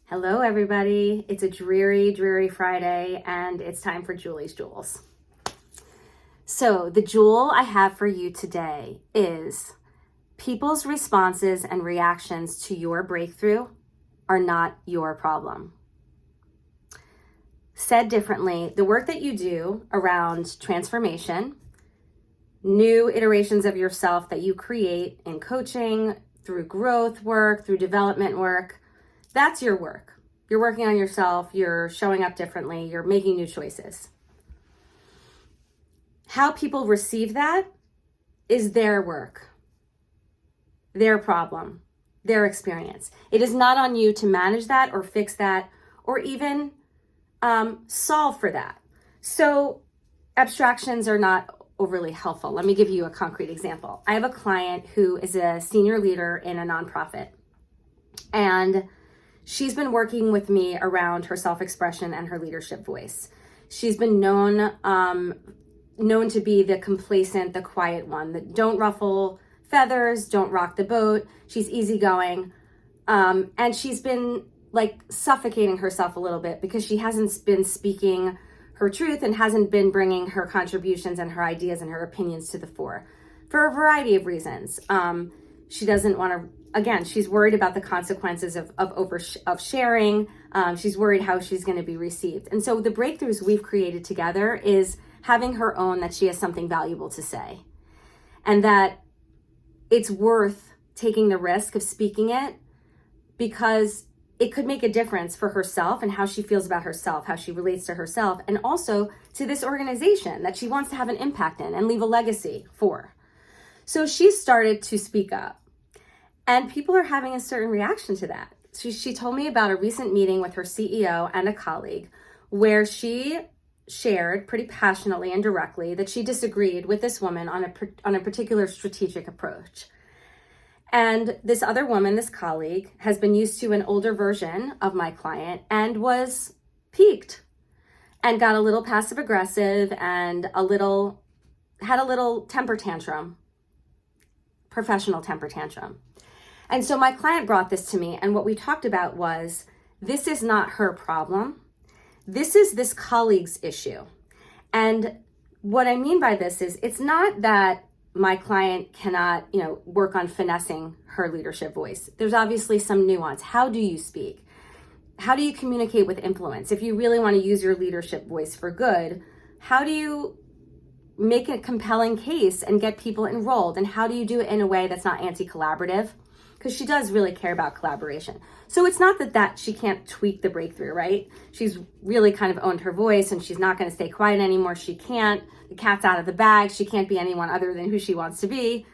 Hello, everybody. It's a dreary, dreary Friday, and it's time for Julie's Jewels. So the jewel I have for you today is people's responses and reactions to your breakthrough are not your problem. Said differently, the work that you do around transformation, new iterations of yourself that you create in coaching, through growth work, through development work, that's your work. You're working on yourself, you're showing up differently, you're making new choices. How people receive that is their work, their problem, their experience. It is not on you to manage that or fix that or even solve for that. So abstractions are not overly helpful. Let me give you a concrete example. I have a client who is a senior leader in a nonprofit, and she's been working with me around her self-expression and her leadership voice. She's been known to be the complacent, the quiet one that don't ruffle feathers, don't rock the boat. She's easygoing. And she's been like suffocating herself a little bit because she hasn't been speaking her truth and hasn't been bringing her contributions and her ideas and her opinions to the fore for a variety of reasons. She doesn't want to, again, she's worried about the consequences of sharing. She's worried how she's going to be received. And so the breakthroughs we've created together is having her own that she has something valuable to say, and that it's worth taking the risk of speaking it because it could make a difference for herself and how she feels about herself, how she relates to herself, and also to this organization that she wants to have an impact in and leave a legacy for. So she started to speak up, and people are having a certain reaction to that. She told me about a recent meeting with her CEO and a colleague where she shared pretty passionately and directly that she disagreed with this woman on a particular strategic approach. And this other woman, this colleague, has been used to an older version of my client and was piqued and got a little passive aggressive and had a little temper tantrum, professional temper tantrum. And so my client brought this to me, and what we talked about was, this is not her problem. This is this colleague's issue. And what I mean by this is, it's not that my client cannot, work on finessing her leadership voice. There's obviously some nuance. How do you speak? How do you communicate with influence? If you really want to use your leadership voice for good, how do you make a compelling case and get people enrolled? And how do you do it in a way that's not anti-collaborative? Because she does really care about collaboration. So it's not that she can't tweak the breakthrough, right? She's really kind of owned her voice, and she's not going to stay quiet anymore. She can't. The cat's out of the bag. She can't be anyone other than who she wants to be.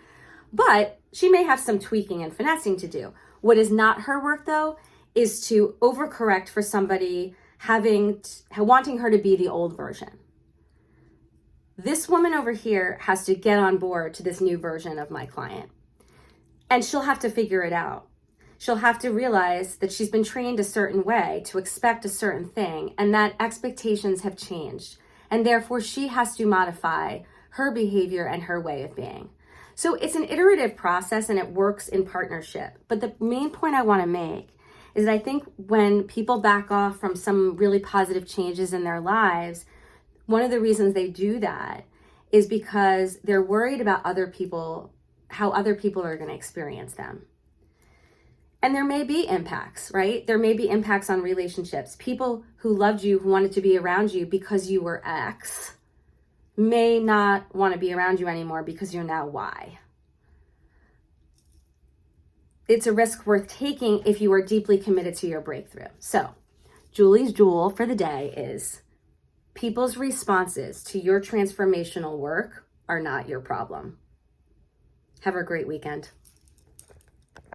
But she may have some tweaking and finessing to do. What is not her work, though, is to overcorrect for somebody wanting her to be the old version. This woman over here has to get on board to this new version of my client. And she'll have to figure it out. She'll have to realize that she's been trained a certain way to expect a certain thing, and that expectations have changed. And therefore, she has to modify her behavior and her way of being. So it's an iterative process, and it works in partnership. But the main point I want to make is that I think when people back off from some really positive changes in their lives, one of the reasons they do that is because they're worried about how other people are going to experience them. And there may be impacts, right? There may be impacts on relationships. People who loved you, who wanted to be around you because you were X, may not want to be around you anymore because you're now Y. It's a risk worth taking if you are deeply committed to your breakthrough. So, Julie's jewel for the day is, people's responses to your transformational work are not your problem. Have a great weekend.